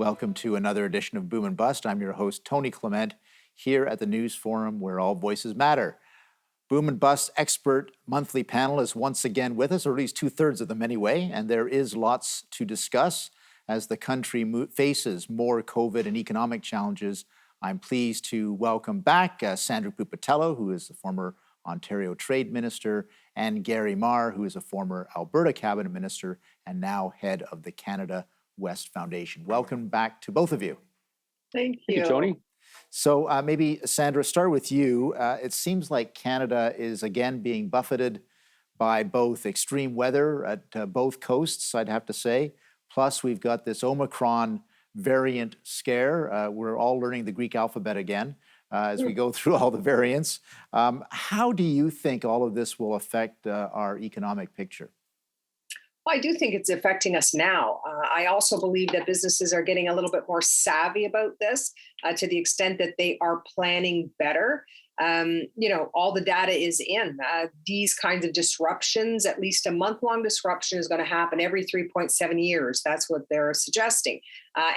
Welcome to another edition of Boom and Bust. I'm your host, Tony Clement, here at the News Forum where all voices matter. Boom and Bust expert monthly panel is once again with us, or at least two-thirds of them anyway, and there is lots to discuss as the country faces more COVID and economic challenges. I'm pleased to welcome back Sandra Pupatello, who is the former Ontario Trade Minister, and Gary Marr, who is a former Alberta Cabinet Minister and now head of the Canada West Foundation. Welcome back to both of you. Thank you. Thank you, Tony. So maybe, Sandra, start with you. It seems like Canada is again being buffeted by both extreme weather at both coasts, I'd have to say. Plus, we've got this Omicron variant scare. We're all learning the Greek alphabet again as we go through all the variants. How do you think all of this will affect our economic picture? Well, I do think it's affecting us now. I also believe that businesses are getting a little bit more savvy about this to the extent that they are planning better. All the data is in. These kinds of disruptions, at least a month-long disruption, is going to happen every 3.7 years. That's what they're suggesting.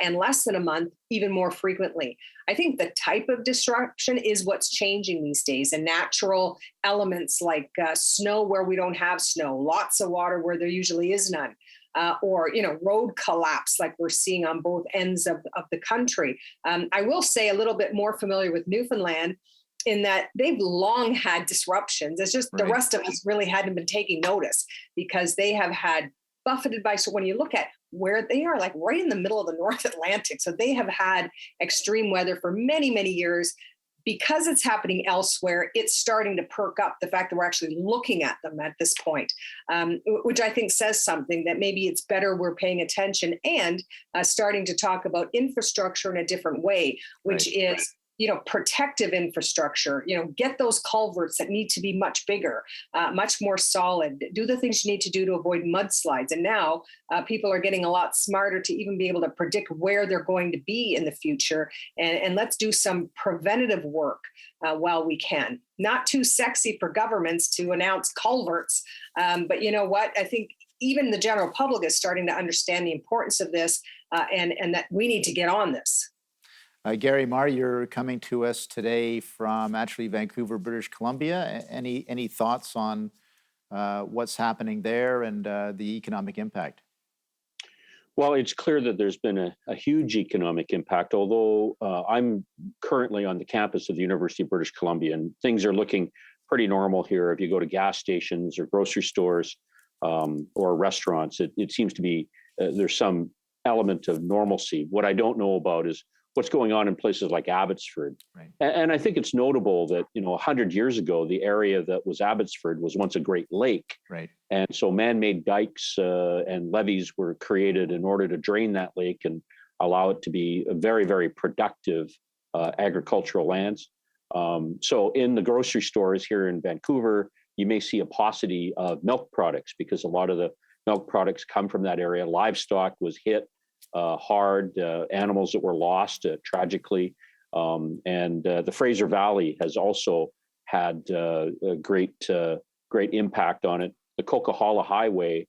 And less than a month, even more frequently. I think the type of disruption is what's changing these days. And natural elements like snow where we don't have snow, lots of water where there usually is none. Or road collapse like we're seeing on both ends of the country. I will say a little bit more familiar with Newfoundland in that they've long had disruptions. It's just the rest of us really hadn't been taking notice because they have had buffeted by, so when you look at where they are, like right in the middle of the North Atlantic, so they have had extreme weather for many, many years. Because it's happening elsewhere, it's starting to perk up the fact that we're actually looking at them at this point, which I think says something that maybe it's better we're paying attention and starting to talk about infrastructure in a different way, which is protective infrastructure, get those culverts that need to be much bigger, much more solid, do the things you need to do to avoid mudslides. And now people are getting a lot smarter to even be able to predict where they're going to be in the future. And let's do some preventative work while we can. Not too sexy for governments to announce culverts. But you know what? I think even the general public is starting to understand the importance of this and that we need to get on this. Gary Marr, you're coming to us today from actually Vancouver, British Columbia. Any thoughts on what's happening there and the economic impact? Well, it's clear that there's been a huge economic impact, although I'm currently on the campus of the University of British Columbia, and things are looking pretty normal here. If you go to gas stations or grocery stores or restaurants, it seems to be there's some element of normalcy. What I don't know about is what's going on in places like Abbotsford. Right. And I think it's notable that, 100 years ago, the area that was Abbotsford was once a Great Lake. Right. And so man-made dikes and levees were created in order to drain that lake and allow it to be a very, very productive agricultural lands. So in the grocery stores here in Vancouver, you may see a paucity of milk products because a lot of the milk products come from that area. Livestock was hit hard, animals that were lost tragically. And the Fraser Valley has also had a great impact on it. The Coquihalla Highway,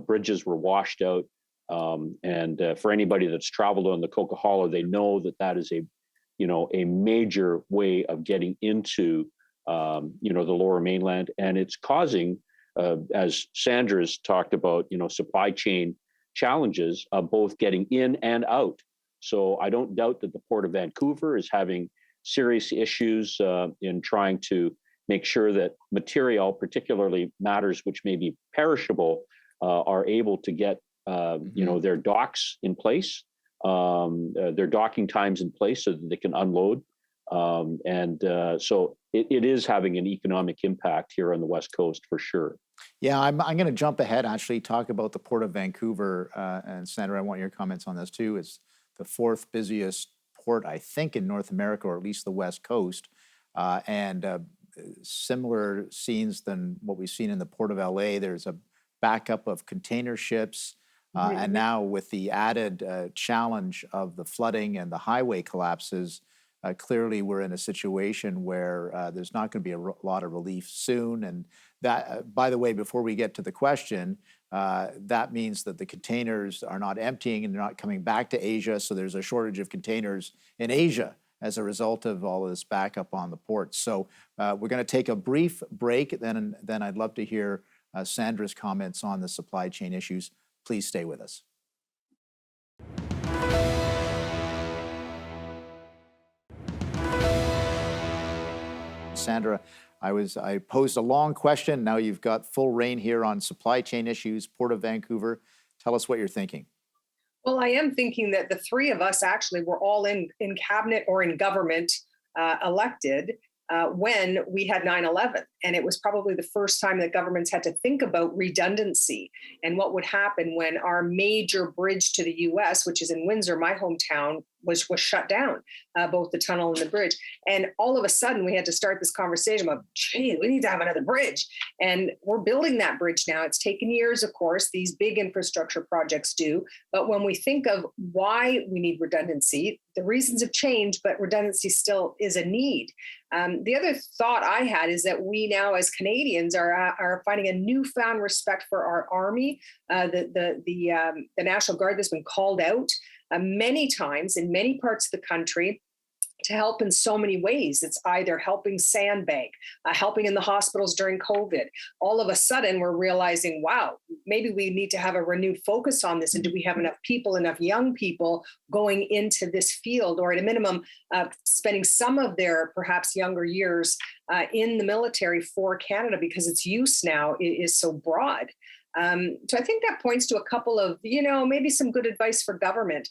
bridges were washed out. And for anybody that's traveled on the Coquihalla, they know that is a major way of getting into, the lower mainland. And it's causing, as Sandra's talked about, supply chain challenges of both getting in and out. So I don't doubt that the Port of Vancouver is having serious issues in trying to make sure that material, particularly matters which may be perishable, are able to get their docks in place, their docking times in place so that they can unload. So it is having an economic impact here on the West Coast for sure. Yeah, I'm going to jump ahead, actually, talk about the Port of Vancouver. And Sandra, I want your comments on this too. It's the fourth busiest port, I think, in North America, or at least the West Coast. And similar scenes than what we've seen in the Port of LA. There's a backup of container ships. And now with the added challenge of the flooding and the highway collapses, clearly we're in a situation where there's not going to be a lot of relief soon. And that, by the way, before we get to the question, that means that the containers are not emptying and they're not coming back to Asia. So there's a shortage of containers in Asia as a result of all of this backup on the ports. So we're going to take a brief break. Then I'd love to hear Sandra's comments on the supply chain issues. Please stay with us. Sandra, I posed a long question. Now you've got full reign here on supply chain issues, Port of Vancouver. Tell us what you're thinking. Well, I am thinking that the three of us actually were all in cabinet or in government elected when we had 9/11. And it was probably the first time that governments had to think about redundancy and what would happen when our major bridge to the US, which is in Windsor, my hometown, was shut down, both the tunnel and the bridge. And all of a sudden we had to start this conversation about, gee, we need to have another bridge. And we're building that bridge now. It's taken years, of course, these big infrastructure projects do. But when we think of why we need redundancy, the reasons have changed, but redundancy still is a need. The other thought I had is that we now as Canadians are finding a newfound respect for our Army, the National Guard that's been called out many times in many parts of the country to help in so many ways. It's either helping sandbag, helping in the hospitals during COVID. All of a sudden, we're realizing, wow, maybe we need to have a renewed focus on this. And do we have enough people, enough young people going into this field, or at a minimum, spending some of their perhaps younger years in the military for Canada, because its use now is so broad. So I think that points to a couple of, maybe some good advice for government.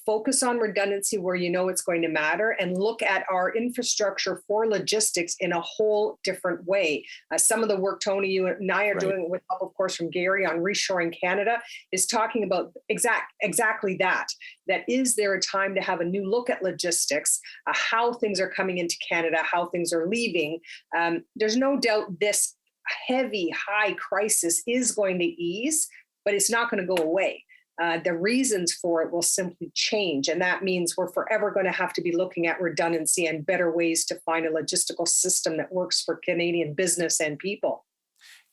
Focus on redundancy where it's going to matter, and look at our infrastructure for logistics in a whole different way. Some of the work, Tony, you and I are doing with help, of course, from Gary on Reshoring Canada is talking about exactly that. That is there a time to have a new look at logistics, how things are coming into Canada, how things are leaving. There's no doubt this heavy, high crisis is going to ease, but it's not going to go away. The reasons for it will simply change. And that means we're forever going to have to be looking at redundancy and better ways to find a logistical system that works for Canadian business and people.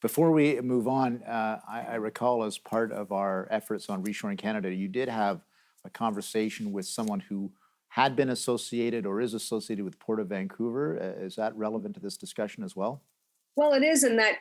Before we move on, I recall as part of our efforts on Reshoring Canada, you did have a conversation with someone who had been associated or is associated with Port of Vancouver. Is that relevant to this discussion as well? Well, it is in that,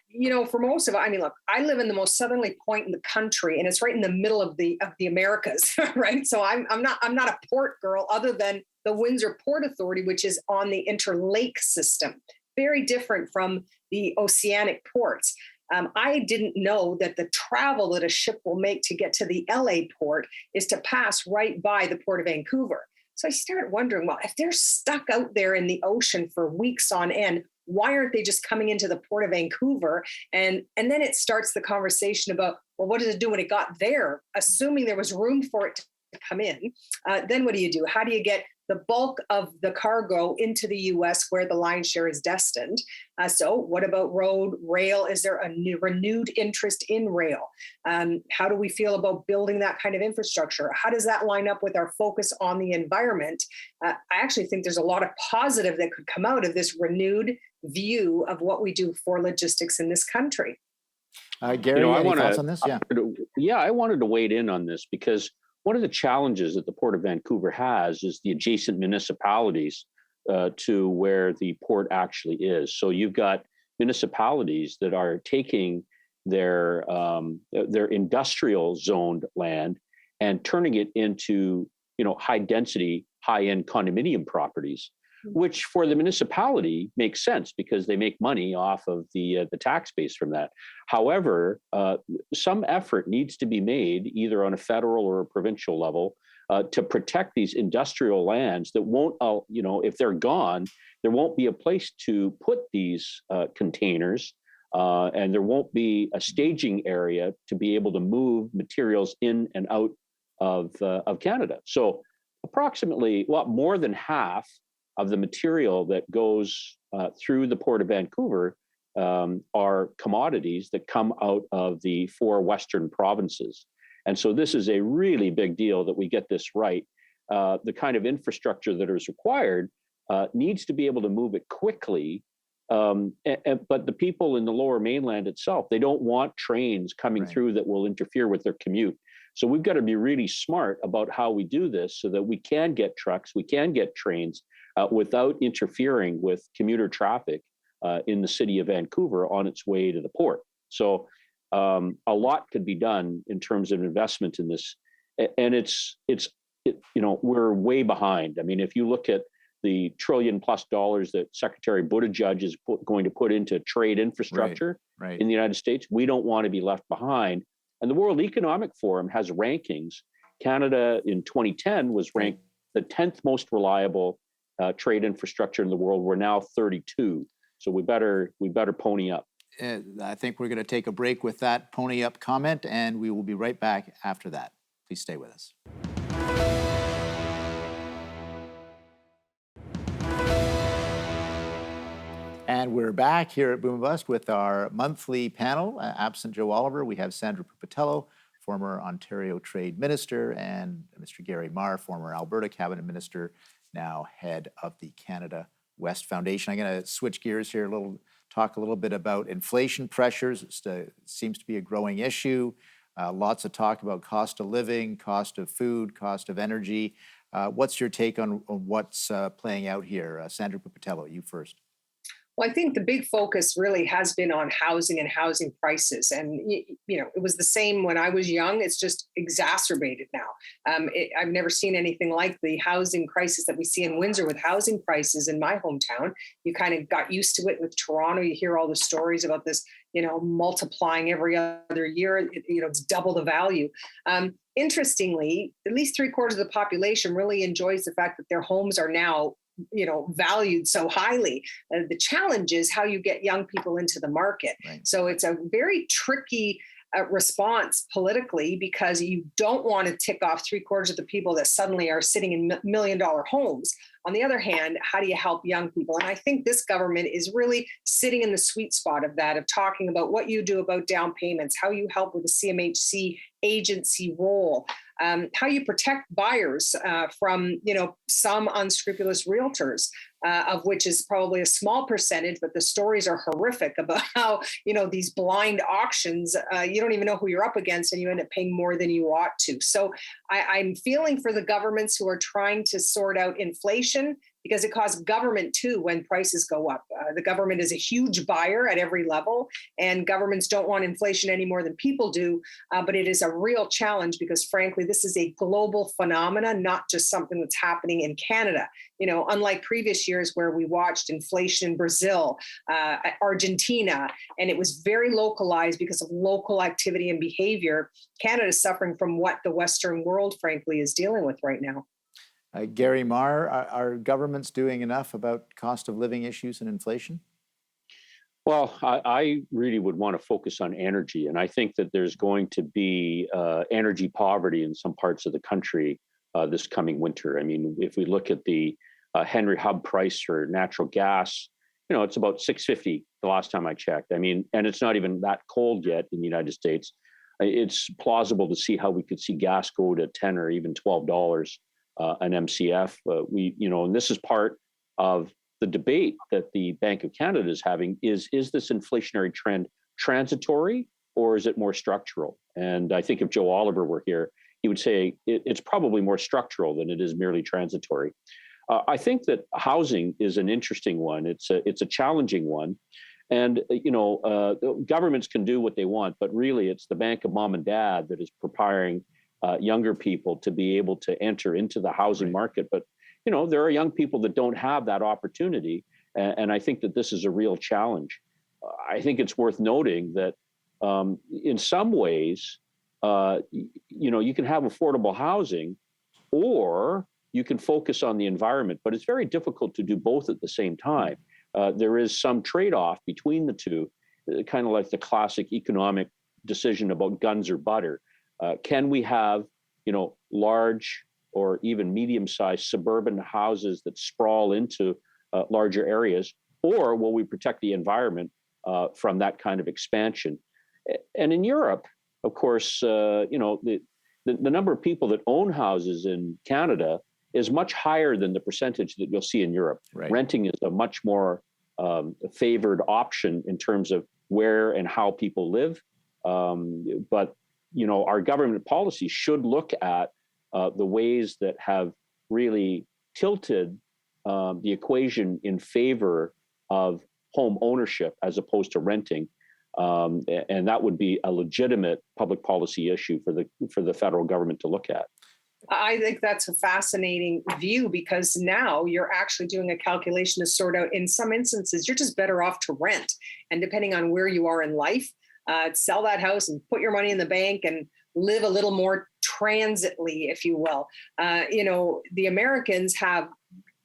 for most of it, look, I live in the most southerly point in the country, and it's right in the middle of the Americas, right? So I'm not a port girl, other than the Windsor Port Authority, which is on the interlake system, very different from the oceanic ports. I didn't know that the travel that a ship will make to get to the LA port is to pass right by the Port of Vancouver. So I started wondering, well, if they're stuck out there in the ocean for weeks on end, why aren't they just coming into the Port of Vancouver? And then it starts the conversation about, well, what does it do when it got there? Assuming there was room for it to come in, then what do you do? How do you get the bulk of the cargo into the US where the lion's share is destined? So what about road, rail? Is there a renewed interest in rail? How do we feel about building that kind of infrastructure? How does that line up with our focus on the environment? I actually think there's a lot of positive that could come out of this renewed view of what we do for logistics in this country. Gary, any thoughts on this? Yeah, I wanted to wade in on this because one of the challenges that the Port of Vancouver has is the adjacent municipalities to where the port actually is. So you've got municipalities that are taking their industrial zoned land and turning it into high density, high end condominium properties, which for the municipality makes sense because they make money off of the tax base from that. However, some effort needs to be made either on a federal or a provincial level to protect these industrial lands that won't, if they're gone, there won't be a place to put these containers, and there won't be a staging area to be able to move materials in and out of Canada. So approximately, more than half of the material that goes through the Port of Vancouver are commodities that come out of the 4 Western provinces. And so this is a really big deal that we get this right. The kind of infrastructure that is required needs to be able to move it quickly But the people in the Lower Mainland itself, they don't want trains coming through that will interfere with their commute. So we've got to be really smart about how we do this so that we can get trucks, we can get trains without interfering with commuter traffic in the city of Vancouver on its way to the port. So a lot could be done in terms of investment in this, and we're way behind. I mean, if you look at the $1 trillion+ that Secretary Buttigieg is going to put into trade infrastructure in the United States, we don't want to be left behind. And the World Economic Forum has rankings. Canada in 2010 was ranked the 10th most reliable trade infrastructure in the world. We're now 32. So we better pony up. I think we're going to take a break with that pony up comment, and we will be right back after that. Please stay with us. And we're back here at Boom and Bust with our monthly panel. Absent Joe Oliver, we have Sandra Pupatello, former Ontario Trade Minister, and Mr. Gary Marr, former Alberta Cabinet Minister, now head of the Canada West Foundation. I'm going to switch gears here talk a little bit about inflation pressures. It seems to be a growing issue. Lots of talk about cost of living, cost of food, cost of energy. What's your take on what's playing out here? Sandra Pupatello, you first. Well, I think the big focus really has been on housing and housing prices. And, it was the same when I was young. It's just exacerbated now. I've never seen anything like the housing crisis that we see in Windsor with housing prices in my hometown. You kind of got used to it with Toronto. You hear all the stories about this, multiplying every other year. It's double the value. Interestingly, at least 3/4 of the population really enjoys the fact that their homes are now valued so highly. The challenge is how you get young people into the market. So it's a very tricky response politically, because you don't want to tick off 3/4 of the people that suddenly are sitting in $1 million homes. On the other hand, how do you help young people? And I think this government is really sitting in the sweet spot of that, of talking about what you do about down payments, how you help with the CMHC agency role, how you protect buyers from, some unscrupulous realtors, of which is probably a small percentage, but the stories are horrific about how, these blind auctions, you don't even know who you're up against and you end up paying more than you ought to. So I'm feeling for the governments who are trying to sort out inflation, because it costs government too when prices go up. The government is a huge buyer at every level, and governments don't want inflation any more than people do. But it is a real challenge because, frankly, this is a global phenomenon, not just something that's happening in Canada. Unlike previous years where we watched inflation in Brazil, Argentina, and it was very localized because of local activity and behavior, Canada is suffering from what the Western world, frankly, is dealing with right now. Gary Marr, are governments doing enough about cost of living issues and inflation? Well, I really would want to focus on energy. And I think that there's going to be energy poverty in some parts of the country this coming winter. I mean, if we look at the Henry Hub price for natural gas, it's about $6.50 the last time I checked. I mean, and it's not even that cold yet in the United States. It's plausible to see how we could see gas go to $10 or even $12 an MCF. And this is part of the debate that the Bank of Canada is having. Is this inflationary trend transitory, or is it more structural? And I think if Joe Oliver were here, he would say it's probably more structural than it is merely transitory. I think that housing is an interesting one. It's a challenging one. And, governments can do what they want, but really it's the bank of mom and dad that is preparing younger people to be able to enter into the housing market. But, there are young people that don't have that opportunity. And I think that this is a real challenge. I think it's worth noting that in some ways, you can have affordable housing, or you can focus on the environment, but it's very difficult to do both at the same time. There is some trade-off between the two, kind of like the classic economic decision about guns or butter. Can we have, large or even medium-sized suburban houses that sprawl into larger areas, or will we protect the environment from that kind of expansion? And in Europe, of course, the number of people that own houses in Canada is much higher than the percentage that you'll see in Europe. Renting is a much more favored option in terms of where and how people live. But our government policy should look at the ways that have really tilted the equation in favor of home ownership as opposed to renting. And that would be a legitimate public policy issue for the federal government to look at. I think that's a fascinating view, because now you're actually doing a calculation to sort out, in some instances, you're just better off to rent. And depending on where you are in life, sell that house and put your money in the bank and live a little more transitly, if you will. The Americans have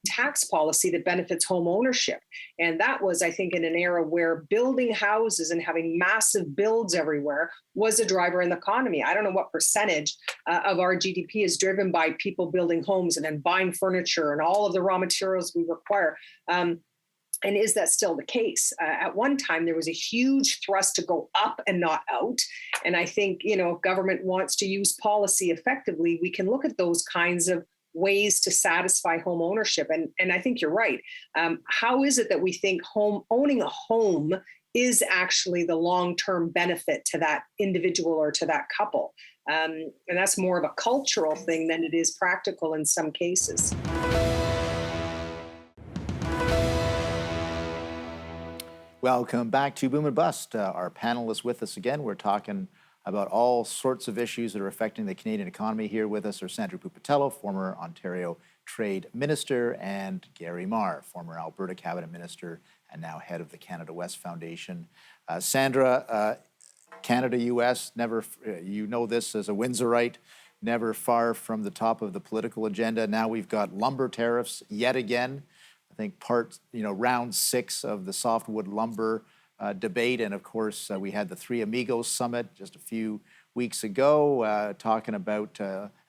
tax policy that benefits home ownership. And that was, I think, in an era where building houses and having massive builds everywhere was a driver in the economy. I don't know what percentage of our GDP is driven by people building homes and then buying furniture and all of the raw materials we require. And is that still the case? At one time, there was a huge thrust to go up and not out. And I think, if government wants to use policy effectively, we can look at those kinds of ways to satisfy home ownership. And I think you're right. How is it that we think owning a home is actually the long-term benefit to that individual or to that couple? And that's more of a cultural thing than it is practical in some cases. Welcome back to Boom and Bust. Our panel is with us again. We're talking about all sorts of issues that are affecting the Canadian economy. Here with us are Sandra Pupatello, former Ontario Trade Minister, and Gary Marr, former Alberta Cabinet Minister and now head of the Canada West Foundation. Sandra, Canada-US, never, this as a Windsorite, never far from the top of the political agenda. Now we've got lumber tariffs yet again. I think round 6 of the softwood lumber debate. And of course, we had the Three Amigos Summit just a few weeks ago, talking about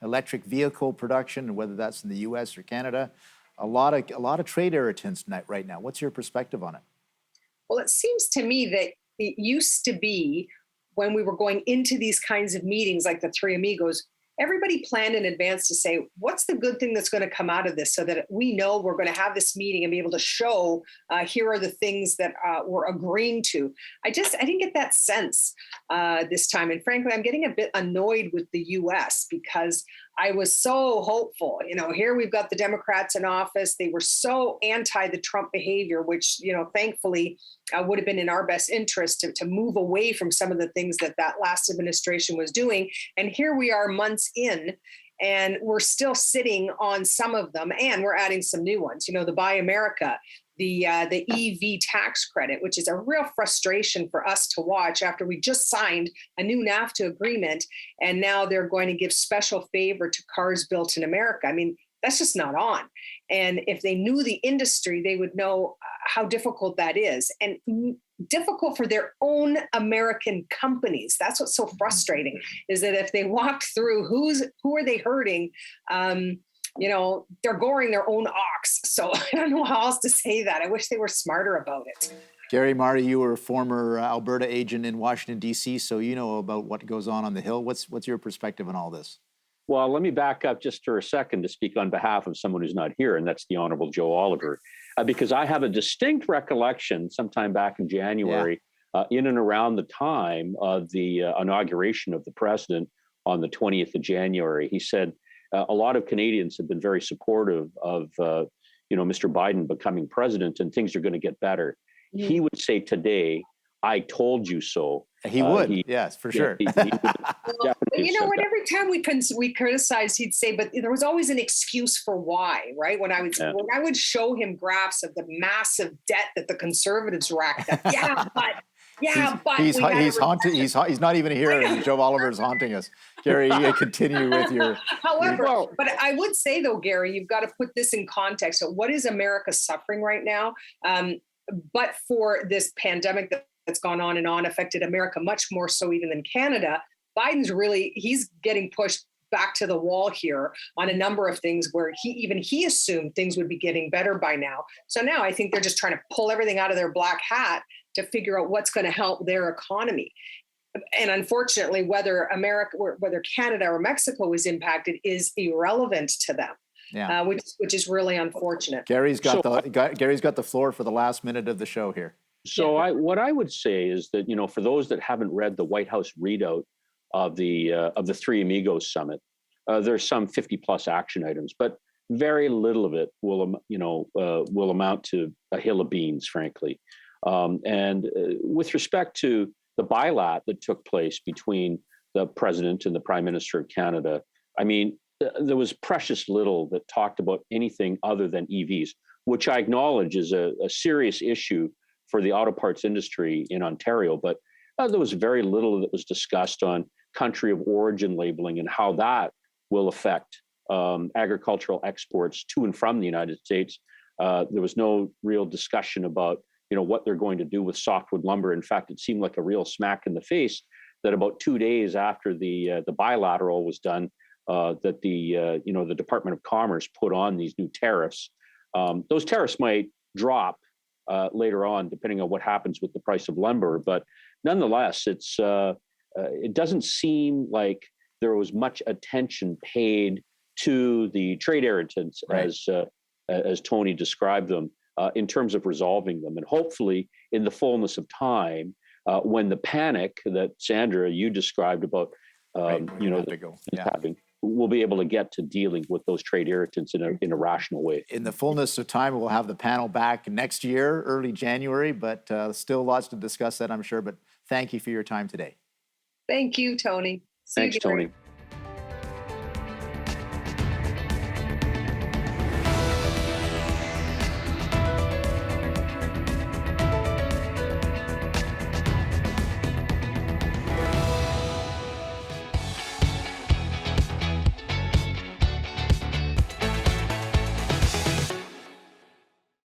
electric vehicle production and whether that's in the US or Canada. A lot of trade irritants right now. What's your perspective on it? Well, it seems to me that it used to be, when we were going into these kinds of meetings like the Three Amigos, everybody planned in advance to say, what's the good thing that's going to come out of this, so that we know we're going to have this meeting and be able to show, here are the things that we're agreeing to. I didn't get that sense this time. And frankly, I'm getting a bit annoyed with the US, because I was so hopeful. Here we've got the Democrats in office. They were so anti the Trump behavior, which, thankfully would have been in our best interest to move away from some of the things that last administration was doing. And here we are months in, and we're still sitting on some of them, and we're adding some new ones. The Buy America, the EV tax credit, which is a real frustration for us to watch after we just signed a new NAFTA agreement, and now they're going to give special favor to cars built in America. I mean, that's just not on. And if they knew the industry, they would know how difficult that is, and difficult for their own American companies. That's what's so frustrating, is that if they walk through who are they hurting, they're goring their own ox. So I don't know how else to say that. I wish they were smarter about it. Gary Marr, you were a former Alberta agent in Washington, D.C., so you know about what goes on the Hill. What's your perspective on all this? Well, let me back up just for a second to speak on behalf of someone who's not here, and that's the Honorable Joe Oliver, because I have a distinct recollection sometime back in January, in and around the time of the inauguration of the president on the 20th of January. He said a lot of Canadians have been very supportive of Mr. Biden becoming president, and things are going to get better. Mm. He would say today, "I told you so." He would, yes, for sure. But every time we criticized, he'd say, but there was always an excuse for why, right? When I would show him graphs of the massive debt that the Conservatives racked up. He's not even here, and Joe Oliver is haunting us. Gary, you continue with your. However, but I would say though, Gary, you've got to put this in context. So, what is America suffering right now? But for this pandemic that's gone on and on, affected America much more so even than Canada. He's getting pushed back to the wall here on a number of things where he assumed things would be getting better by now. So now I think they're just trying to pull everything out of their black hat to figure out what's going to help their economy. And unfortunately, whether Canada or Mexico is impacted is irrelevant to them. Yeah. which is really unfortunate. Gary's got the floor for the last minute of the show here. So what I would say is that, for those that haven't read the White House readout of the Three Amigos Summit, there's some 50 plus action items, but very little of it will amount to a hill of beans, frankly. And with respect to the bilat that took place between the president and the prime minister of Canada, I mean, there was precious little that talked about anything other than EVs, which I acknowledge is a serious issue for the auto parts industry in Ontario. But there was very little that was discussed on country of origin labeling and how that will affect agricultural exports to and from the United States. There was no real discussion about what they're going to do with softwood lumber. In fact, it seemed like a real smack in the face that about 2 days after the bilateral was done, that the Department of Commerce put on these new tariffs. Those tariffs might drop later on, depending on what happens with the price of lumber, but nonetheless, it doesn't seem like there was much attention paid to the trade irritants, right, as Tony described them, in terms of resolving them. And hopefully, in the fullness of time, when the panic that Sandra, you described about, happening, we'll be able to get to dealing with those trade irritants in a rational way. In the fullness of time, we'll have the panel back next year, early January, but still lots to discuss that, I'm sure. But thank you for your time today. Thank you, Tony. Thanks, Tony.